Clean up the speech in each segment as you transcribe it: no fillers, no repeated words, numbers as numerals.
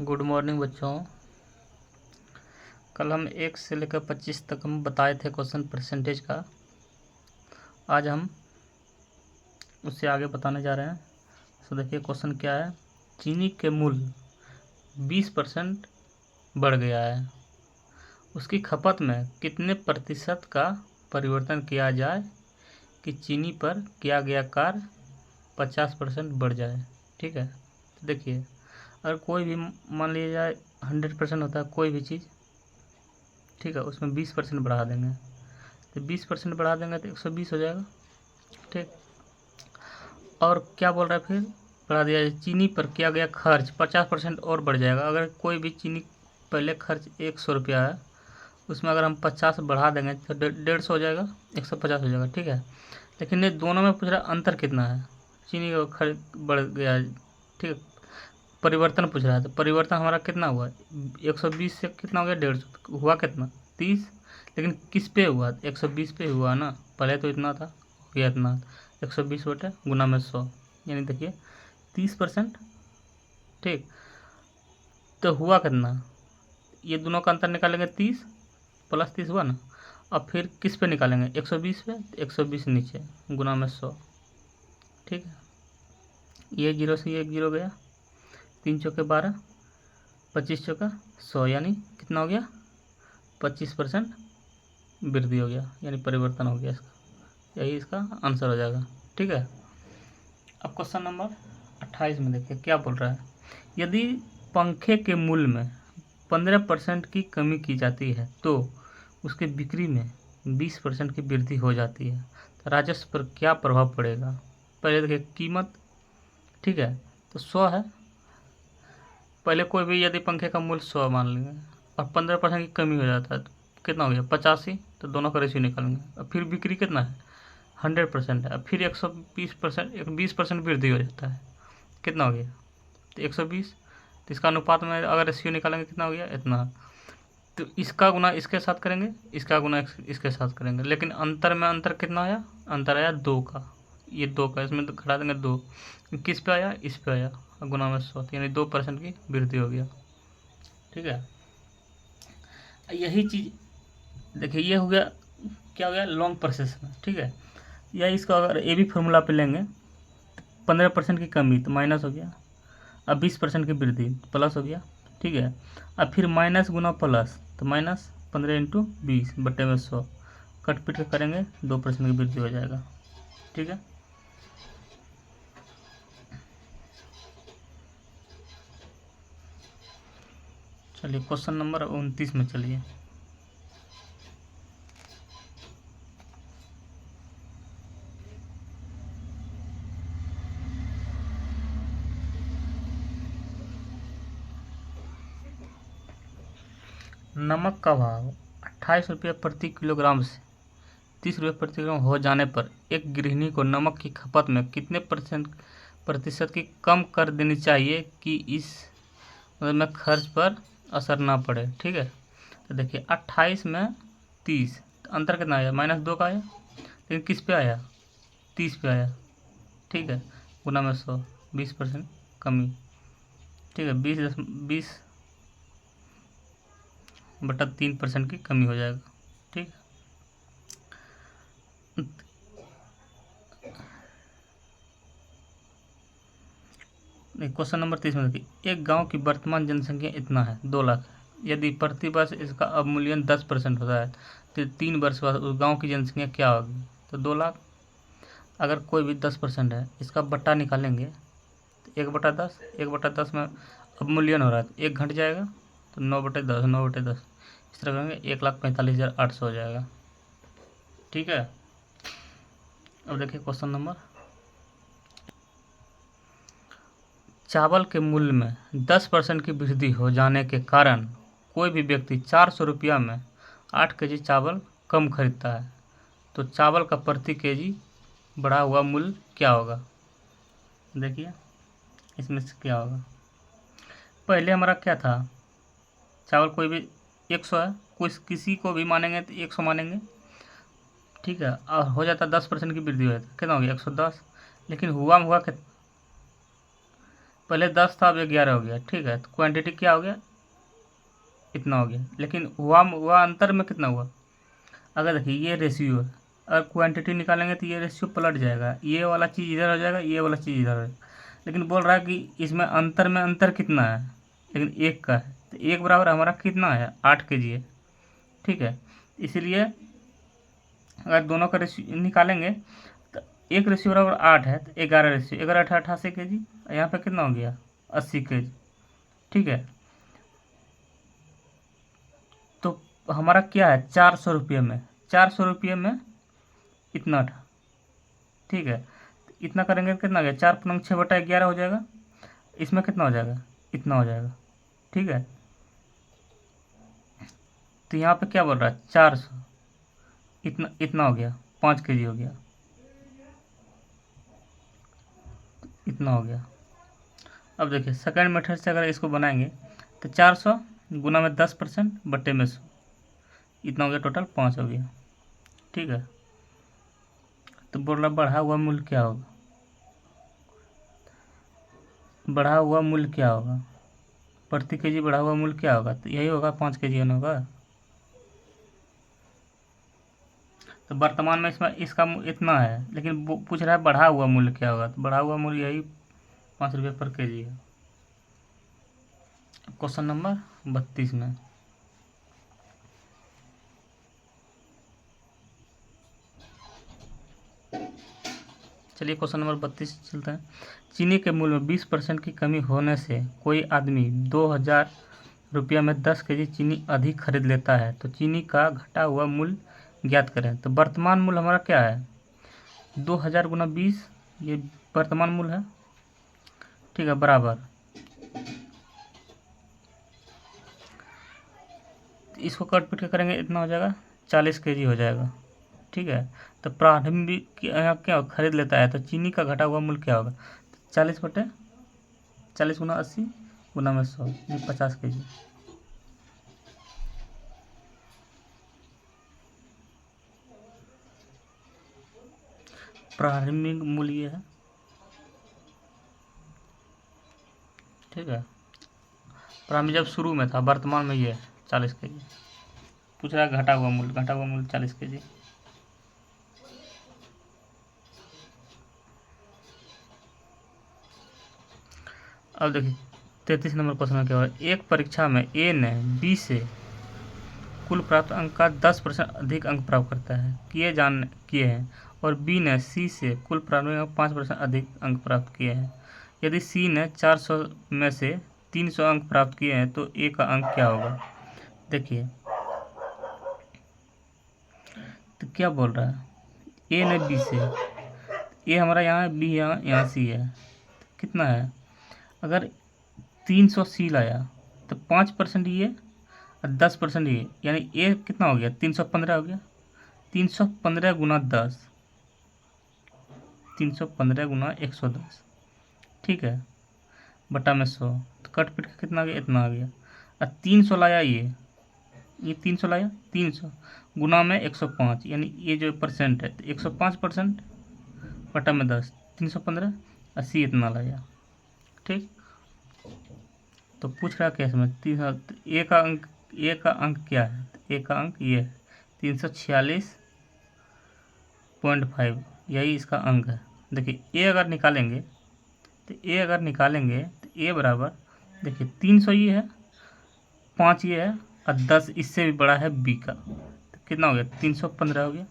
Good morning बच्चों। कल हम 1 से लेकर 25 तक हम बताए थे क्वेश्चन परसेंटेज का। आज हम उससे आगे बताने जा रहे हैं। तो देखिए क्वेश्चन क्या है। चीनी के मूल्य 20% बढ़ गया है, उसकी खपत में कितने प्रतिशत का परिवर्तन किया जाए कि चीनी पर किया गया कार्य 50% बढ़ जाए। ठीक है, तो देखिए अगर कोई भी मान लिया जाए 100% होता है कोई भी चीज़, ठीक है, उसमें 20% बढ़ा देंगे तो 20% बढ़ा देंगे तो 120 हो जाएगा। ठीक, और क्या बोल रहा है फिर, बढ़ा दिया चीनी पर किया गया खर्च 50% और बढ़ जाएगा। अगर कोई भी चीनी पहले खर्च 100 रुपया है, उसमें अगर हम 50 बढ़ा देंगे तो 150 हो जाएगा, 150 हो जाएगा। ठीक है, लेकिन ये दोनों में पूछ रहा अंतर कितना है। चीनी का खर्च बढ़ गया, ठीक है, परिवर्तन पूछ रहा है, तो परिवर्तन हमारा कितना हुआ, 120 से कितना हो गया, 150 हुआ, कितना 30, लेकिन किस पे हुआ, 120 पे हुआ ना, पहले तो इतना था, हो गया इतना, 120 बटे गुना में 100, यानी देखिए 30%। ठीक, तो हुआ कितना, ये दोनों का अंतर निकालेंगे 30 प्लस 30 हुआ ना। अब फिर किस पे निकालेंगे, 120 पे, 120 नीचे गुना में 100। ठीक है, ये जीरो से ये एक जीरो गया, 3 चौके 12, 25 चौका 100, यानी कितना हो गया, 25% वृद्धि हो गया, यानी परिवर्तन हो गया इसका। यही इसका आंसर हो जाएगा। ठीक है, अब क्वेश्चन नंबर 28 में देखिए क्या बोल रहा है। यदि पंखे के मूल्य में 15% की कमी की जाती है तो उसके बिक्री में 20% की वृद्धि हो जाती है, तो राजस्व पर क्या प्रभाव पड़ेगा। पहले देखिए कीमत, ठीक है, तो 100 है, पहले कोई भी यदि पंखे का मूल्य 100 मान लेंगे और 15% की कमी हो जाता है तो कितना हो गया, 85, तो दोनों का रेशियो निकालेंगे। अब फिर बिक्री कितना है, 100% है, अब फिर 120%, 20% वृद्धि हो जाता है, कितना हो गया, तो 120, तो इसका अनुपात में अगर रेशियो निकालेंगे कितना हो गया, इतना। तो इसका गुना इसके साथ करेंगे, इसका गुना इसके साथ करेंगे, लेकिन अंतर में अंतर कितना आया, अंतर आया 2 का, ये 2 का, इसमें तो घटा देंगे 2, किस पे आया, इस पे आया, गुना में 100, यानी 2% की वृद्धि हो गया। ठीक है, यही चीज़ देखिए ये हो गया, क्या हो गया, लॉन्ग प्रोसेस में। ठीक है, या इसका अगर ए बी फार्मूला पे लेंगे, 15% की कमी तो माइनस हो गया, अब 20% की वृद्धि प्लस हो गया। ठीक है, अब फिर माइनस गुना प्लस, तो माइनस 15 इंटू 20 बटे में 100, कट पिट के करेंगे 2% की वृद्धि हो जाएगा। ठीक है, चलिए क्वेश्चन नंबर 29 में चलिए। नमक का भाव 28 रुपये प्रति किलोग्राम से 30 रुपये प्रति किलोग्राम हो जाने पर एक गृहिणी को नमक की खपत में कितने प्रतिशत की कम कर देनी चाहिए कि इस मतलब में खर्च पर असर ना पड़े। ठीक है, तो देखिए 28 में 30, तो अंतर कितना आया, -2 का आया, लेकिन किस पे आया, 30 पे आया। ठीक है, गुना में 100, 20% कमी। ठीक है, 20 बटा 3% की कमी हो जाएगा। ठीक है, क्वेश्चन नंबर 30 में देखिए एक गांव की वर्तमान जनसंख्या इतना है, 2 लाख है। यदि प्रति वर्ष इसका अवमूल्यन 10% होता है तो 3 वर्ष बाद उस गांव की जनसंख्या क्या होगी, तो 2 लाख। अगर कोई भी 10% है, इसका बट्टा निकालेंगे तो 1/10, 1/10 में अवमूल्यन हो रहा है तो 1 घट जाएगा, तो 9/10, 9/10, इस तरह करेंगे 1,45,800 हो जाएगा। ठीक है, अब देखिए क्वेश्चन नंबर, चावल के मूल्य में 10% की वृद्धि हो जाने के कारण कोई भी व्यक्ति 400 रुपया में 8 केजी चावल कम खरीदता है, तो चावल का प्रति केजी बढ़ा हुआ मूल्य क्या होगा। देखिए इसमें से क्या होगा, पहले हमारा क्या था, चावल कोई भी 100 है, कुछ किसी को भी मानेंगे तो 100 मानेंगे। ठीक है, और हो जाता 10% की वृद्धि हो जाता, कितना हो गया, 110, लेकिन हुआ कितना, पहले 10 था, अब 11 हो गया, ठीक है। तो क्वांटिटी क्या हो गया, इतना हो गया। लेकिन हुआ अंतर में कितना हुआ, अगर देखिए ये रेशियो है, अगर क्वांटिटी निकालेंगे तो ये रेशियो पलट जाएगा, ये वाला चीज़ इधर हो जाएगा, ये वाला चीज़ इधर हो जाएगा। लेकिन बोल रहा है कि इसमें अंतर कितना है, लेकिन 1 का है। तो 1 बराबर हमारा कितना है, 8 kg है, ठीक है। इसीलिए अगर दोनों का रेशियो निकालेंगे तो 1 रेशियो बराबर 8 है, तो 11 रेशियो, 11 8 88 kg, यहाँ पे कितना हो गया, 80 kg, ठीक है। तो हमारा क्या है, 400 रुपये में, 400 रुपये में इतना था, ठीक है। तो इतना करेंगे तो कितना हो गया, 4×6/11 हो जाएगा। इसमें कितना हो जाएगा, इतना हो जाएगा, ठीक है। तो यहाँ पे क्या बोल रहा है, 400, इतना इतना हो गया, 5 kg हो गया, इतना हो गया। अब देखिए सेकंड मेथड से अगर इसको बनाएंगे तो 400 गुना में 10% बट्टे में 100, इतना हो गया, टोटल 5 हो गया, ठीक है। तो बोल रहा बढ़ा हुआ मूल्य क्या होगा, बढ़ा हुआ मूल्य क्या होगा, प्रति केजी बढ़ा हुआ मूल्य क्या होगा, तो यही होगा 5 kg होगा। तो वर्तमान में इसमें इसका इतना है, लेकिन पूछ रहा है बढ़ा हुआ मूल्य क्या होगा, तो बढ़ा हुआ मूल्य यही 5 रुपये पर केजी है। क्वेश्चन नंबर 32 में चलिए क्वेश्चन नंबर 32 चलते हैं। चीनी के मूल्य में 20% की कमी होने से कोई आदमी 2000 रुपया में 10 kg चीनी अधिक खरीद लेता है, तो चीनी का घटा हुआ मूल्य ज्ञात करें। तो वर्तमान मूल्य हमारा क्या है, 2000 गुना 20, ये वर्तमान मूल्य है, ठीक है, बराबर इसको कट पीट के करेंगे, इतना हो जाएगा, 40 kg हो जाएगा, ठीक है। तो प्रारंभिक क्या खरीद लेता है, तो चीनी का घटा हुआ मूल्य क्या होगा, 40 गुना 80 गुना में 100, ये 50 kg। प्रारंभिक मूल्य है, ठीक है। प्रारंभिक जब शुरू में था, वर्तमान में ये है 40 kg। पूछ रहा है घटा हुआ मूल्य 40 kg। अब देखिए 33 नंबर क्वेश्चन में क्या हो रहा है, एक परीक्षा में ए ने बी से कुल प्राप्त अंक का 10% अधिक अंक प्राप्त करता है किए हैं, और बी ने सी से कुल प्रारंभिक अंक 5% अधिक अंक प्राप्त किए हैं। यदि सी ने 400 में से 300 अंक प्राप्त किए हैं, तो ए का अंक क्या होगा। देखिए तो क्या बोल रहा है, ए ने बी से, ए हमारा यहाँ है, बी यहाँ सी है, कितना है, अगर 300 सी लाया तो 5% ये और 10% ये, यानी ए कितना हो गया, 315 हो गया। 315 गुना 10, 315 गुना 110, ठीक है, बटा में 100, तो कट पिट के कितना आ गया, इतना आ गया। और 300 लाया ये 300 लाया, 300 गुना में 105, यानी ये जो परसेंट है, तो 105% बटा में 10, 315, 80 इतना लाया, ठीक। तो पूछ रहा क्या इसमें, ए का अंक क्या है, ए का अंक ये है 346.5, यही इसका अंक है। देखिए ए अगर निकालेंगे तो ए बराबर, देखिए 300 ये है, 5 ये है, और 10 इससे भी बड़ा है बी का, तो कितना हो गया, 315 हो गया,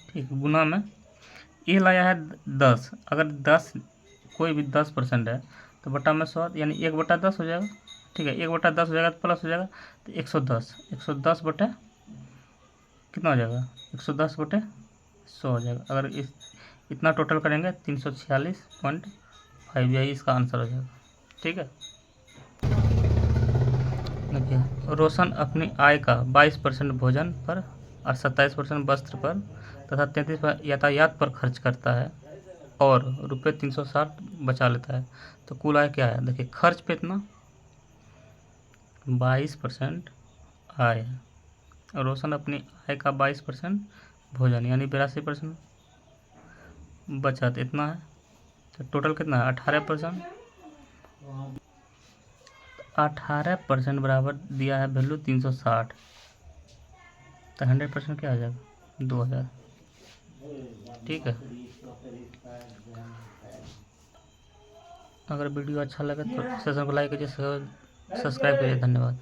ठीक। गुना में ए लाया है 10, अगर 10 कोई भी 10% है तो बटा में 100, यानी 1/10 हो जाएगा, ठीक है। 1/10 हो जाएगा तो प्लस हो जाएगा, तो 110 बटे कितना हो जाएगा, 110/100 हो जाएगा। अगर इतना टोटल करेंगे 346.5, यही इसका आंसर हो जाएगा, ठीक है। देखिए रोशन अपनी आय का 22% भोजन पर और 27% वस्त्र पर तथा 33% यातायात पर खर्च करता है और रुपये 360 बचा लेता है, तो कुल आय क्या है। देखिए खर्च पे इतना 22% आय है, और रोशन अपनी आय का 22% भोजन यानी 82% बचत इतना है, तो टोटल कितना है 18%, 18% बराबर दिया है वैल्यू 360, तो 100% क्या आ जाएगा 2000। ठीक है, अगर वीडियो अच्छा लगे तो सेशन को लाइक कीजिए, सब्सक्राइब करिए। धन्यवाद।